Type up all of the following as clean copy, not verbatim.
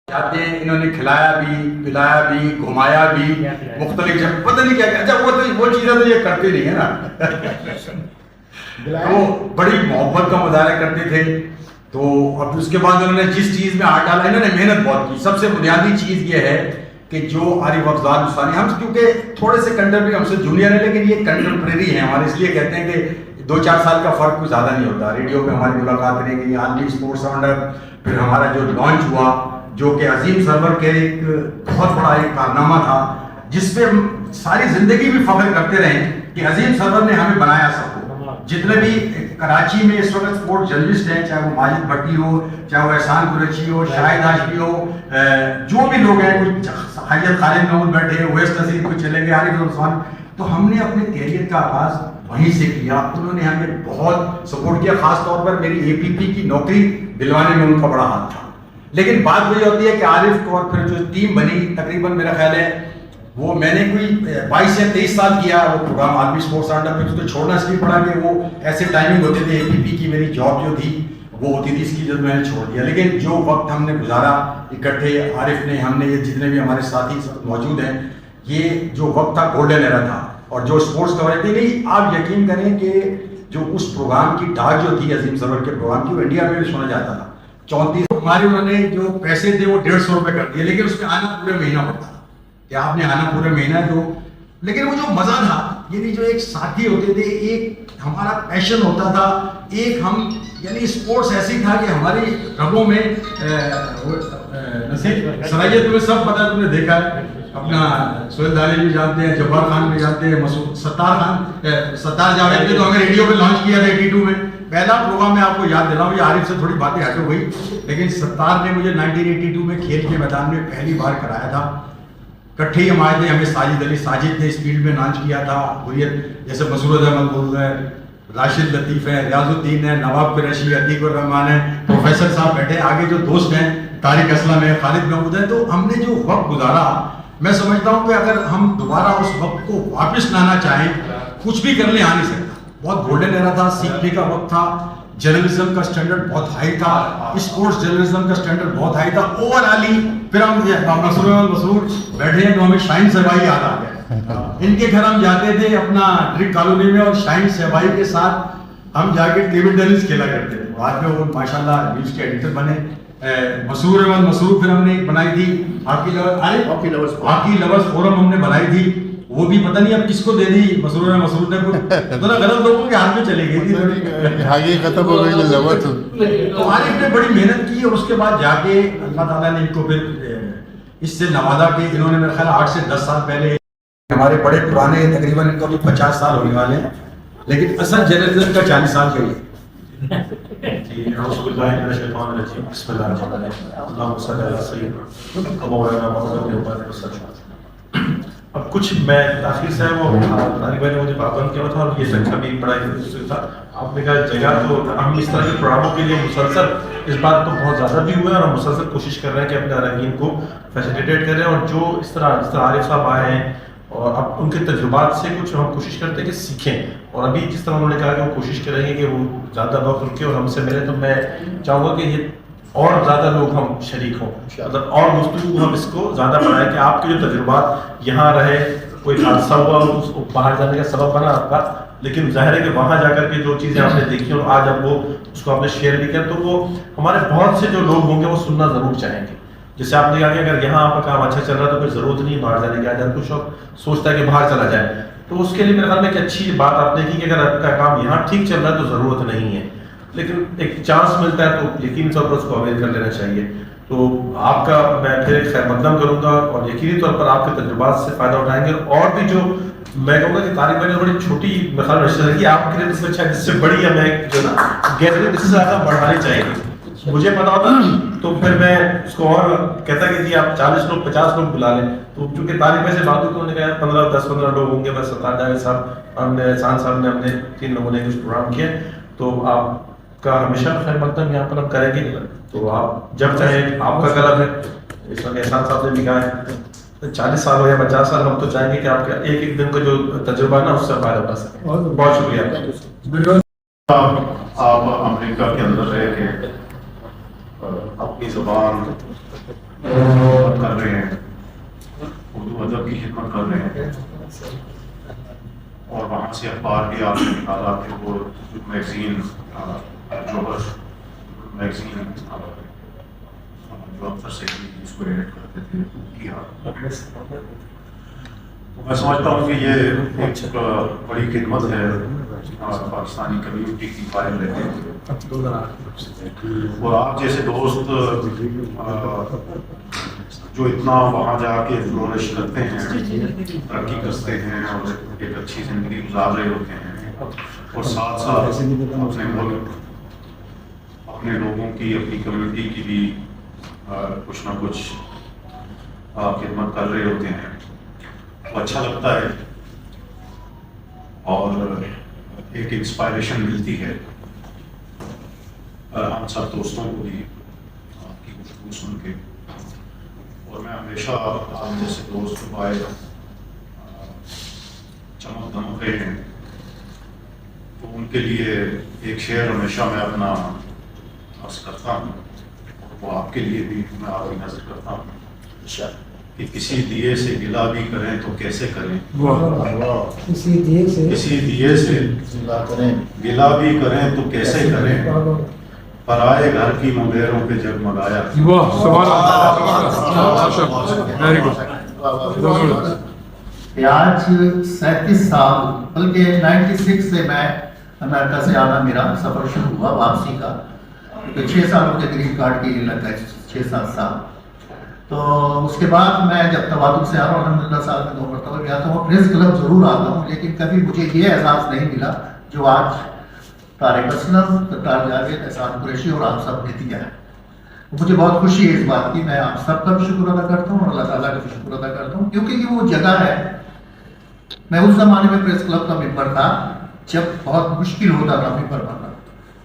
جاتے ہیں، انہوں نے کھلایا بھی پلایا بھی گھمایا بھی مختلف جگہ، پتہ نہیں کیا کیا، اچھا وہ چیزیں تو یہ کرتے نہیں ہے نا تو بڑی محبت کا مظاہرہ کرتے تھے. تو اب اس کے بعد انہوں نے جس چیز میں ہاتھ ڈالا، انہوں نے محنت بہت کی. سب سے بنیادی چیز یہ ہے کہ جو عارف افضال دوستانی، ہم کیونکہ تھوڑے سے کنٹمپریری ہم سے جونیئر ہیں لیکن یہ کنٹمپریری ہیں ہمارے، اس لیے کہتے ہیں کہ 2-4 سال کا فرق کوئی زیادہ نہیں ہوتا. ریڈیو پہ ہماری ملاقات رہی گئی، عالمی اسپورٹس راؤنڈر، پھر ہمارا جو لانچ ہوا جو کہ عظیم سرور کے ایک بہت بڑا ایک کارنامہ تھا، جس پہ ہم ساری زندگی بھی فخر کرتے رہے کہ عظیم سرور نے ہمیں بنایا سب کو. جتنے بھی کراچی میں اس وقت اسپورٹ جرنلسٹ ہیں، چاہے وہ ماجد بھٹی ہو، چاہے وہ احسان قریشی ہو، شاہد ہاشمی ہو، جو بھی لوگ ہیں، کچھ حیات خالد محمود بیٹھے، اویس نذیر کچھ چلے گئے، عارف عثمان، تو ہم نے اپنے کیریئر کا آغاز وہیں سے کیا. انہوں نے ہمیں بہت سپورٹ کیا، خاص طور پر میری اے پی پی کی نوکری دلوانے میں ان کا بڑا ہاتھ تھا. لیکن بات وہی ہوتی ہے کہ عارف اور پھر جو ٹیم بنی، تقریباً میرا خیال ہے وہ میں نے کوئی 22 یا 23 سال کیا وہ پروگرام عالمی اسپورٹس راؤنڈر پہ. اس کو چھوڑنا اس لیے پڑا کہ وہ ایسے ٹائمنگ ہوتے تھے، اے پی پی کی میری جاب جو تھی وہ ہوتی تھی، اس کی جب میں نے چھوڑ دیا. لیکن جو وقت ہم نے گزارا اکٹھے، عارف نے، ہم نے، یہ جتنے بھی ہمارے ساتھی موجود ہیں، یہ جو وقت تھا گولڈن ایرا تھا. اور جو اسپورٹس کوریج تھی، نہیں آپ یقین کریں کہ جو اس پروگرام کی ڈاک جو تھی عظیم سرور کے پروگرام کی، وہ انڈیا میں بھی سنا جاتا تھا. 34 ہمارے انہوں نے جو پیسے تھے وہ 150 روپے کر دیے، لیکن اس میں آنا پورے مہینہ پڑتا تھا کہ آپ نے آنا پورے مہینہ. جو لیکن وہ جو مزہ تھا، یعنی جو ایک ساتھی ہوتے تھے، ایک ہمارا پیشن ہوتا تھا، ایک ہم، یعنی اسپورٹس ایسی تھا کہ ہماری رگوں میں صلاحیت. تمہیں سب پتہ، تم نے دیکھا ہے، اپنا سہیل دالی بھی جانتے ہیں، جبار خان بھی جانتے ہیں، ستار جاوید نے تو ہمیں ریڈیو پہ لانچ کیا تھا 82 میں. پہلا پروگرام میں آپ کو یاد دلاؤں، یہ عارف سے تھوڑی باتیں ہٹ ہو گئی، لیکن ستار نے مجھے 1982 میں کھیل کے میدان میں پہلی بار کرایا تھا. کٹھے ہی ہم آئے تھے، ہمیں ساجد نے اس فیلڈ میں لانچ کیا تھا. حریت جیسے مسرور احمد بول رہے ہیں، راشد لطیف ہے، ریاض الدین ہے، نواب قریشی، عتیق الرحمان ہے، پروفیسر صاحب بیٹھے، آگے جو دوست ہیں طارق اسلم ہے، خالد محمود ہے. تو ہم نے جو وقت گزارا، میں سمجھتا ہوں کہ اگر ہم دوبارہ اس وقت کو واپس لانا چاہیں، کچھ بھی کرنے آ نہیں سکتا. بہت گولڈن ایرا تھا، سیکھنے کا وقت تھا، جرنلزم کا سٹینڈرڈ بہت ہائی تھا، اسپورٹس جرنلزم کا سٹینڈرڈ بہت ہائی تھا. اوور آلی پھر ہم مسرور بیٹھے ہیں تو ہمیں شاہین صاحبائی یاد آ گیا. ان کے گھر ہم جاتے تھے اپنا ڈرک کالونی میں، اور شاہین صاحبائی کے ساتھ ہم جا کے ٹیبل ٹینس کھیلا کرتے تھے. بعد میں وہ ماشاءاللہ نیوز کے ایڈیٹر بنے. مسرور احمد مسرور پھر ہم نے بنائی تھی ہاکی لورز فورم ہم نے بنائی تھی. وہ بھی پتہ نہیں اب کس کو دے دی، مسرور نے ذرا غلط لوگوں کے ہاتھ میں چلی گئی تھی، آگے ختم ہو گئی ضرورت. تو عارف نے بڑی محنت کی، اور اس کے بعد جا کے اللہ تعالیٰ نے ان کو پھر اس سے نوازا کہ انہوں نے میرے خیال 8 سے 10 سال پہلے، ہمارے بڑے پرانے تقریباً ان کو بھی 50 سال ہونے والے ہیں، لیکن اصل جرنلزم کا 40 سال کا ہی ہے. اعوذ باللہ من الشیطان الرجیم، بسم اللہ الرحمن الرحیم، اللہم صلی علی سیدنا مولانا محمد وعلى وسلم. اب کچھ میں تاخیر سے وہ طالب بھائی نے مجھے پابند کیا تھا، اور یہ سچا بھی بڑا تھا. آپ نے کہا جگہ تو ہم اس طرح کے پروگراموں کے لیے مسلسل اس بات تو بہت زیادہ بھی ہوئے ہیں، اور مسلسل کوشش کر رہے ہیں کہ اپنے اراکین کو فیسیلیٹیٹ کریں. اور جو اس طرح عارف صاحب آئے ہیں اور اب ان کے تجربات سے کچھ ہم کوشش کرتے ہیں کہ سیکھیں. اور ابھی جس طرح انہوں نے کہا کہ وہ کوشش کریں گے کہ وہ زیادہ وقت رکے اور ہم سے ملے، تو میں چاہوں گا کہ یہ اور زیادہ لوگ ہم شریک ہوں، مطلب اور گفتگو ہم اس کو زیادہ بڑھائیں کہ آپ کے جو تجربات یہاں رہے، کوئی حادثہ ہوا اور اس کو باہر جانے کا سبب بنا آپ کا، لیکن ظاہر ہے کہ وہاں جا کر کے جو چیزیں آپ نے دیکھی اور آج اب وہ اس کو آپ نے شیئر بھی کیا، تو وہ ہمارے بہت سے جو لوگ ہوں گے وہ سننا ضرور چاہیں گے. جیسے آپ نے کہا کہ اگر یہاں آپ کا کام اچھا چل رہا ہے تو کوئی ضرورت نہیں باہر جانے کی. آج ہر کچھ سوچتا ہے کہ باہر چلا جائے، تو اس کے لیے میرے خیال میں ایک اچھی بات آپ نے کی کہ اگر آپ کا کام یہاں ٹھیک چل رہا ہے تو ضرورت نہیں ہے، لیکن ایک چانس ملتا ہے تو یقینی طور پر اس کو اویل کر لینا چاہیے. تو آپ کا میں پھر ایک خیر مقدم کروں گا، اور یقینی طور پر آپ کے تجربات سے فائدہ اٹھائیں گے. اور بھی جو میں کہوں گا کہ طارق بھائی نے بڑی چھوٹی مثال رشتہ کی آپ کے لیے اس سے اچھا، جس سے بڑی ہمیں جو نا گیدرنگ اس سے زیادہ بڑھانی چاہیے. مجھے پتا ہوتا تو پھر میں اس کو اور کہتا کہ جی آپ 40 لوگ 50 لوگ بلا لیں. تو چونکہ طارق بھائی سے بات ہوئی تو انہوں نے کہا 10-15 لوگ ہوں گے بس. ستار جاوید صاحب، ہم نے احسان صاحب نے، ہم نے 3 لوگوں نے کچھ پروگرام کیا. تو آپ کا ہمیشہ خیر مقدم یہاں پر ہم کریں گے. تو آپ جب چاہیں، آپ کا کلب ہے. اس وقت احسان صاحب نے بھی کہا ہے 40 سال ہو یا 50 سال، ہم تو چاہیں گے کہ آپ کا ایک ایک دن کا جو تجربہ ہے نا اس سے فائدہ اٹھا سکیں. بہت شکریہ. آپ امریکہ کے اندر رہ کے اپنی زبان خدمت کر رہے ہیں، اردو ادب کی خدمت کر رہے ہیں، اور وہاں سے اخبار بھی آپ نے نکالا کہ وہ میگزین جوہر میگزین جو اکثر سے اس کو ایڈٹ کرتے تھے کیا. میں سمجھتا ہوں کہ یہ ایک بڑی خدمت ہے پاکستانی کمیونٹی کی قائم رہنے کی. اور آپ جیسے دوست جو اتنا وہاں جا کے فلورش کرتے ہیں، ترقی کرتے ہیں اور ایک اچھی زندگی گزار رہے ہوتے ہیں، اور ساتھ ساتھ اپنے ملک، اپنے لوگوں کی، اپنی کمیونٹی کی بھی کچھ نہ کچھ خدمت کر رہے ہوتے ہیں، تو اچھا لگتا ہے اور ایک انسپائریشن ملتی ہے. ہم سب دوستوں کو بھی آپ کی گفتگو سن کے، اور میں ہمیشہ آپ جیسے دوست پائے چمک دمک رہے ہیں، تو ان کے لیے ایک شعر ہمیشہ میں اپنا عرض کرتا ہوں، وہ آپ کے لیے بھی میں آپ کی نظر کرتا ہوں کہ کسی دیے سے گلا بھی کریں تو کیسے کریں، کسی دیے سے گلا بھی کریں تو کیسے کریں، پرائے گھر کی مغیروں پہ جگمگایا. آج 37 سال بلکہ 96 سے میں امریکہ سے آنا میرا سفر شروع ہوا واپسی کا. تو 6 سال مجھے گرین کارڈ کی لگ گئے، 6-7 سال. تو اس کے بعد میں جب تواتر سے آ رہا ہوں، الحمدللہ سال میں 2 مرتبہ گیا تو پریس کلب ضرور آتا ہوں، لیکن کبھی مجھے یہ احساس نہیں ملا جو آج طارق اسلم، ستار جاوید، احسان قریشی اور آپ سب نے دیا ہے. مجھے بہت خوشی ہے اس بات کی. میں آپ سب کا بھی شکر ادا کرتا ہوں اور اللہ تعالیٰ کا بھی شکر ادا کرتا ہوں، کیونکہ یہ وہ جگہ ہے. میں اس زمانے میں پریس کلب کا ممبر تھا جب بہت مشکل ہوتا تھا ممبر بننا،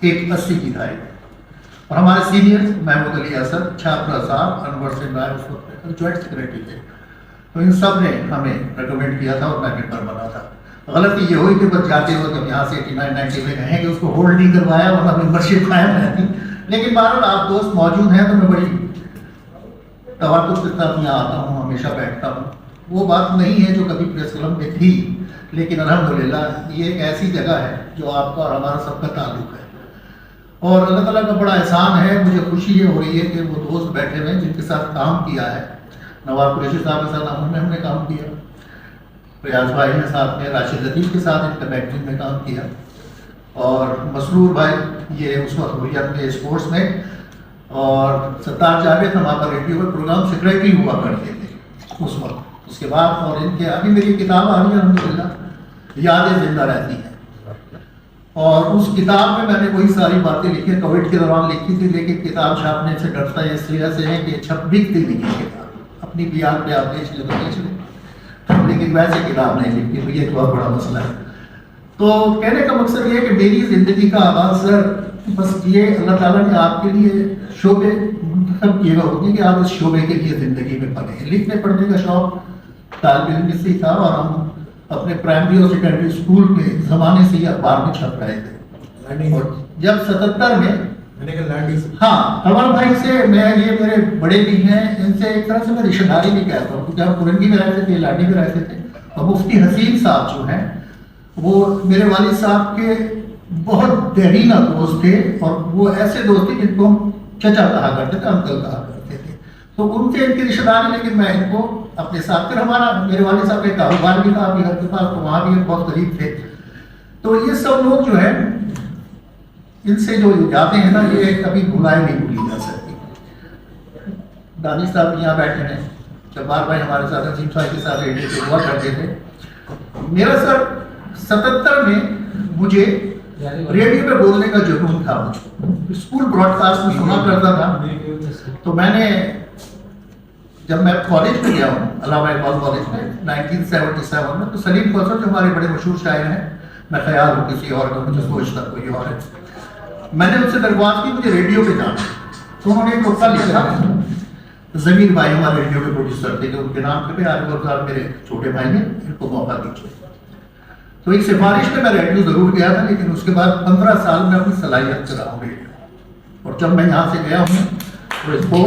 ایک 80 کی دہائی میں. اور ہمارے سینئر محمود علی اسد، چھاپرا صاحب، انور سنگھ رائے اس وقت جوائنٹ سیکریٹری تھے، تو ان سب نے ہمیں ریکمینڈ کیا تھا اور میں ممبر بنا تھا. غلطی یہ ہوئی کہ بس جاتے ہوئے جب یہاں سے 89-90 میں کہیں کہ اس کو ہولڈ نہیں کروایا ورنہ ممبرشپ قائم رہتی. لیکن بہرحال آپ دوست موجود ہیں تو میں بڑی تواتر کے ساتھ یہاں آتا ہوں، ہمیشہ بیٹھتا ہوں. وہ بات نہیں ہے جو کبھی پریس کلب میں تھی، لیکن الحمدللہ یہ ایک ایسی جگہ ہے جو آپ کا اور ہمارا سب کا تعلق ہے. اور اللہ تعالیٰ کا بڑا احسان ہے، مجھے خوشی یہ ہو رہی ہے کہ وہ دوست بیٹھے ہوئے جن کے ساتھ کام کیا ہے. نواب قریشی صاحب کے ساتھ ہم نے کام کیا، ریاض بھائی نے ساتھ میں راشد لطیف کے ساتھ انٹرمیگزین میں کام کیا، اور مسرور بھائی یہ اس وقت ہوئیت میں اسپورٹس میں، اور ستار جاوید ہمارا پر ریڈیو میں پروگرام سیکریٹری ہوا کرتے تھے اس وقت. اس کے بعد اور ان کے ابھی میری کتاب آ رہی ہے الحمدللہ، یادیں زندہ رہتی ہیں، اور اس کتاب میں نے وہی ساری باتیں لکھی ہیں، کووڈ کے دوران لکھی تھی، لیکن کتاب چھاپنے سے ڈرتا ہے اس وجہ سے ہے کہ بکتی نہیں ہے کتاب. اپنی بیان پہ آپ بیچ لیں تو بیچ لیں، لیکن ویسے کتاب نہیں لکھتی، تو یہ بہت بڑا مسئلہ ہے. تو کہنے کا مقصد یہ ہے کہ میری زندگی کا آغاز سر بس یہ اللہ تعالیٰ نے آپ کے لیے شعبے منتخب کیے ہوتے کہ آپ اس شعبے کے لیے زندگی میں پڑھیں. لکھنے پڑھنے کا شوق طالب علم سے ہی تھا، اور ہم اپنے پرائمری اور سیکنڈری اسکول کے زمانے سے ہی اخبار میں چھپ رہے تھے. اور جب 77 میں ہاں عمر بھائی سے میں، یہ میرے بڑے بھی ہیں، ان سے ایک طرح سے میں رشتہ داری بھی کہتا ہوں، کیونکہ ہم پورنگی میں رہتے تھے، لاڈی میں رہتے تھے. اور مفتی حسین صاحب جو ہیں وہ میرے والد صاحب کے بہت دیرینہ دوست تھے، اور وہ ایسے دوست تھے جن کو ہم چچا کہا کرتے تھے، انکل کہا کرتے تھے. تو ان سے ان کی رشتہ داری، لیکن میں ان کو اپنے ساتھ، پھر ہمارا میرے والد صاحب کا کاروبار بھی تھا اپنے گھر کے پاس، تو وہاں بھی بہت قریب تھے. تو یہ سب لوگ جو ہیں، ان سے جو جاتے ہیں نا، یہ کبھی بھلائے نہیں بھولی جا سکتی. دانش صاحب یہاں بیٹھے ہیں، جبار بھائی ہمارے ساتھ، عظیم صاحب کے ساتھ ریڈیو پہ ہوا کرتے تھے. میرا سر 77 میں مجھے ریڈیو پہ بولنے کا جنون تھا. اسکول براڈ کاسٹ میں سنا کرتا تھا. تو میں نے جب میں کالج میں گیا ہوں، علامہ اقبال کالج میں 1977 میں، تو سلیم کوثر جو ہمارے بڑے مشہور شاعر ہیں، میں خیال ہوں کسی اور کا، مجھے سوچتا کوئی اور ہے، میں نے ان سے درخواست کی مجھے ریڈیو پہ جانا. تو انہوں نے ایک نقطہ لکھا، زمین بھائی ہمارے ریڈیو کے پروڈیوسر تھے، کہ ان کے نام پہ آج صاحب میرے چھوٹے بھائی نے، ان کو موقع دیجیے. تو ایک سفارش میں ریڈیو ضرور گیا تھا، لیکن اس کے بعد 15 سال میں اپنی صلاحیت سے رہا ہوں ریڈیو. اور جب میں یہاں سے گیا ہوں تو اس کو